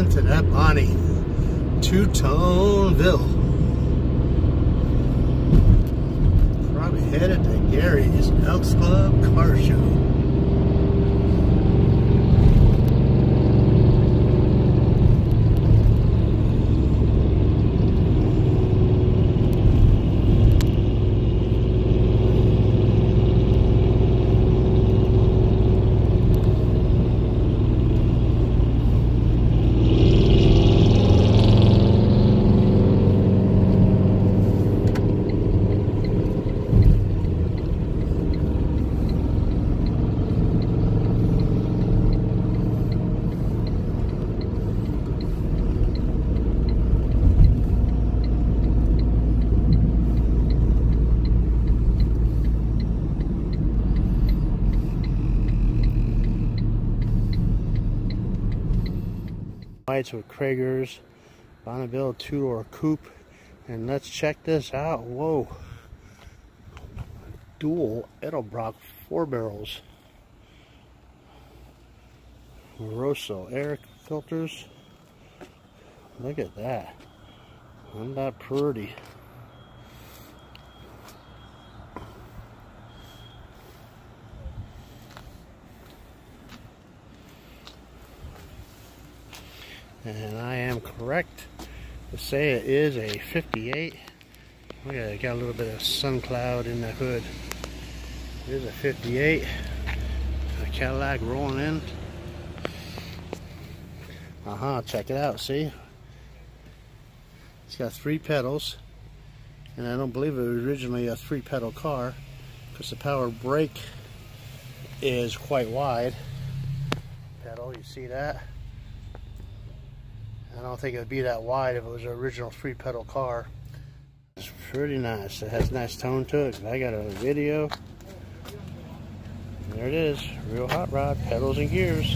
listen to that Bonnie. Two-Toneville. Probably headed to Gary's Elks Club car show. Lights with Kragers, Bonneville 2-door coupe, and let's check this out. Whoa, dual Edlebrock 4 barrels, Rosso air filters. Look at that. Isn't that pretty? And I am correct to say it is a 58. Look at it, got a little bit of sun cloud in the hood. It is a 58. A Cadillac rolling in. Check it out, see? It's got 3 pedals. And I don't believe it was originally a 3-pedal car, because the power brake is quite wide. Pedal, you see that? I don't think it would be that wide if it was an original 3-pedal car. It's pretty nice. It has a nice tone to it. I got a video. There it is. Real hot rod, pedals and gears.